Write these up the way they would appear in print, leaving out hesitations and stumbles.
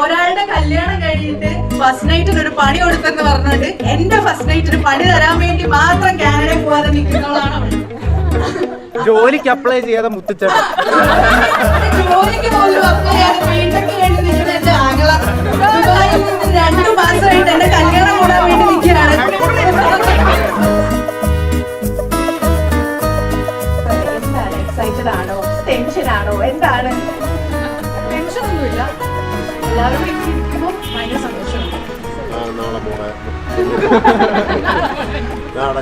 ഒരാളുടെ കല്യാണം കഴിഞ്ഞിട്ട് ഫസ്റ്റ് നൈറ്റിന് ഒരു പണി കൊടുത്തെന്ന് പറഞ്ഞിട്ട് എന്റെ ഫസ്റ്റ് നൈറ്റിന് പണി തരാൻ വേണ്ടി മാത്രം കാനഡയിൽ പോകാതെ നിൽക്കുന്നവളാണ് അവൾ. ജോലിക്ക് അപ്ലൈ ചെയ്യാതെ മുത്തിച്ചേട്ടൻ ജോലിക്ക് പോലും അപ്ലൈ ചെയ്യാതെ വീട്ടിലേക്ക് വേണ്ടി നിൽക്കുന്ന എന്റെ ആങ്ങള 2 മാസമായിട്ട് എന്റെ കല്യാണം കൂടാൻ വേണ്ടി നിൽക്കുകയാണ്. എന്താണ്, എക്സൈറ്റഡ് ആണോ, ടെൻഷൻ ആണോ, എന്താണ്? ടെൻഷനൊന്നുമില്ല, എല്ലാവരും ഇരിക്കുമ്പോൾ ഭയങ്കര സന്തോഷമുണ്ട്. നാളെ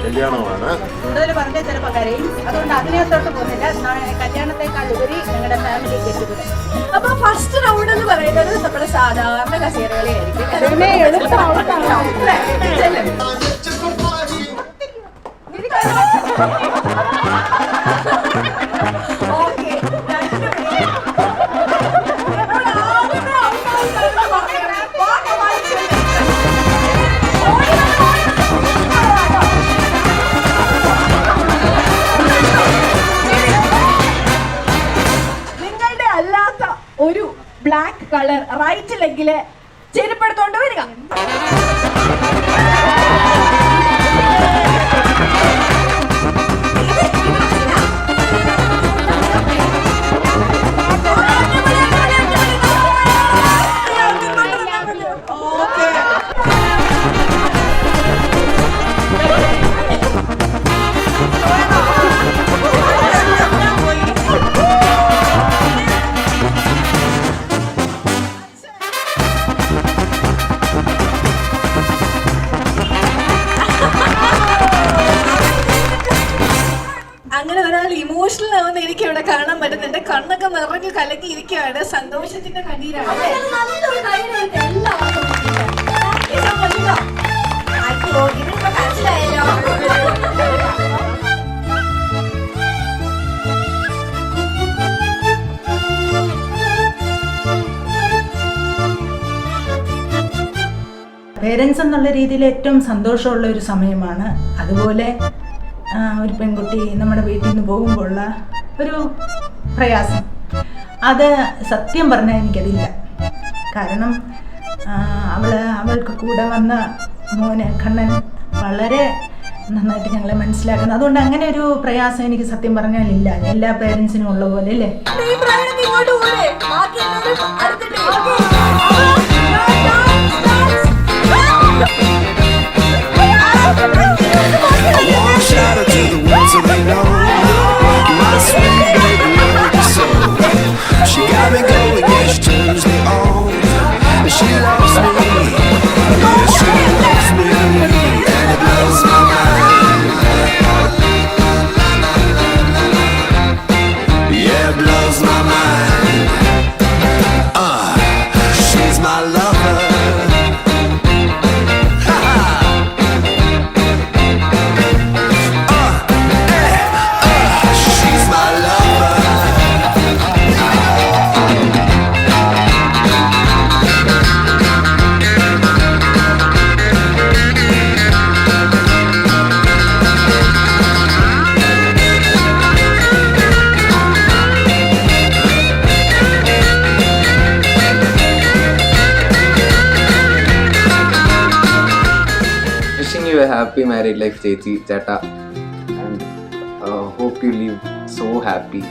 കല്യാണമാണ്. കൂടുതൽ പറഞ്ഞാൽ ചിലപ്പോൾ കരയും, അതുകൊണ്ട് അതിനകത്തോട്ട് പോകുന്നില്ല. കല്യാണത്തെക്കാൾ ഉപരി ഞങ്ങളുടെ ഫാമിലി കെട്ടുന്നത്. അപ്പൊ ഫസ്റ്റ് റൗണ്ട് എന്ന് പറയുന്നത് നമ്മുടെ സാധാരണ കസേരകളെയായിരിക്കും. ഒരു ബ്ലാക്ക് കളർ റൈറ്റ് ലെഗില് ചെരുപ്പെടുത്തോണ്ട് വരിക. അങ്ങനെ ഒരാൾ ഇമോഷണൽ ആവുന്ന എനിക്ക് ഇവിടെ കാണാൻ പറ്റും. എന്റെ കണ്ണൊക്കെ നിറഞ്ഞു കലങ്ങി ഇരിക്കുകയാണ്, സന്തോഷത്തിന്റെ കണ്ണീരാണ്. പേരൻസ് എന്നുള്ള രീതിയിൽ ഏറ്റവും സന്തോഷമുള്ള ഒരു സമയമാണ്. അതുപോലെ ഒരു പെൺകുട്ടി നമ്മുടെ വീട്ടിൽ നിന്ന് പോകുമ്പോഴുള്ള ഒരു പ്രയാസം, അത് സത്യം പറഞ്ഞാൽ എനിക്കതില്ല. കാരണം അവൾക്ക് കൂടെ വന്ന മോന് കണ്ണൻ വളരെ നന്നായിട്ട് ഞങ്ങളെ മനസ്സിലാക്കുന്നു. അതുകൊണ്ട് അങ്ങനെ ഒരു പ്രയാസം എനിക്ക് സത്യം പറഞ്ഞാലില്ല. എല്ലാ പേരൻസിനും ഉള്ള പോലെ അല്ലേ. Shout out to the ones that they know. My sweet baby loves me so. She got me going, yeah, she turns me on. And she loves me, yeah, she loves me. And it blows my mind. Yeah, it blows my mind. She's my lover. A happy married life, ചേച്ചി ചേട്ടാ, and hope you live so happy.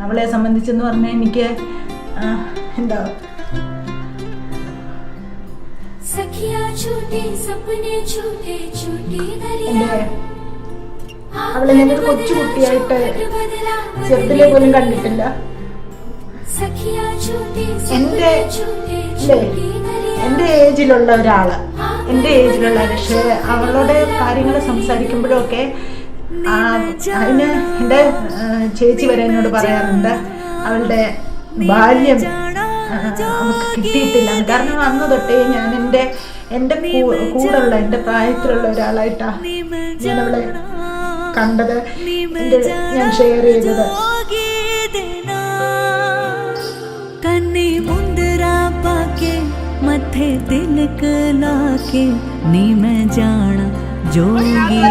അവളെ സംബന്ധിച്ചെന്ന് പറഞ്ഞാൽ എനിക്ക് എന്താ അവളെ ഞാനൊരു കൊച്ചു കുട്ടിയായിട്ട് ചെറുതിലെ പോലും കണ്ടിട്ടില്ല. എൻ്റെ ഏജിലുള്ള ഒരാള്, എൻ്റെ ഏജിലുള്ള, പക്ഷേ അവളോട് കാര്യങ്ങൾ സംസാരിക്കുമ്പോഴൊക്കെ അതിന് എൻ്റെ ചേച്ചി വരെ എന്നോട് പറയാറുണ്ട് അവളുടെ ബാല്യം അവൾക്ക് കിട്ടിയിട്ടില്ല. കാരണം അന്ന് തൊട്ടേ ഞാൻ എൻ്റെ കൂടെയുള്ള എൻ്റെ പ്രായത്തിലുള്ള ഒരാളായിട്ടാണ് ഞാൻ അവളെ കണ്ടത്, ഞാൻ ഷെയർ ചെയ്തത്. मथे तिलक लाके नी मैं जाना जोगी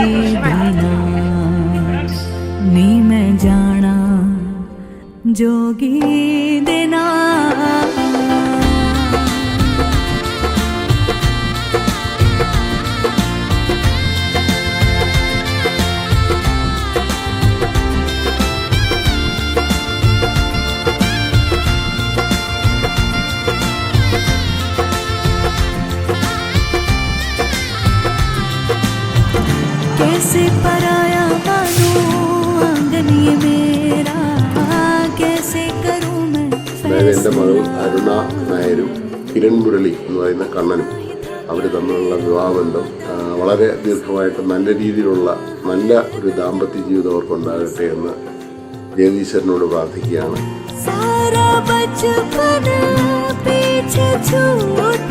बिना, नी मैं जाना जोगी देना। कैसे पराया मानूं आंगन ये मेरा, कैसे करूं मैं അതായത് എൻ്റെ മകൾ അരുണ നായരും കിരൺ മുരളി എന്ന് പറയുന്ന കണ്ണനും അവർ തമ്മിലുള്ള വിവാഹബന്ധം വളരെ ദീർഘമായിട്ട് നല്ല രീതിയിലുള്ള നല്ല ഒരു ദാമ്പത്യ ജീവിതം അവർക്കുണ്ടാകട്ടെ എന്ന് ജഗദീശ്വരനോട് പ്രാർത്ഥിക്കുകയാണ്. सारा बचपन पीछे छूट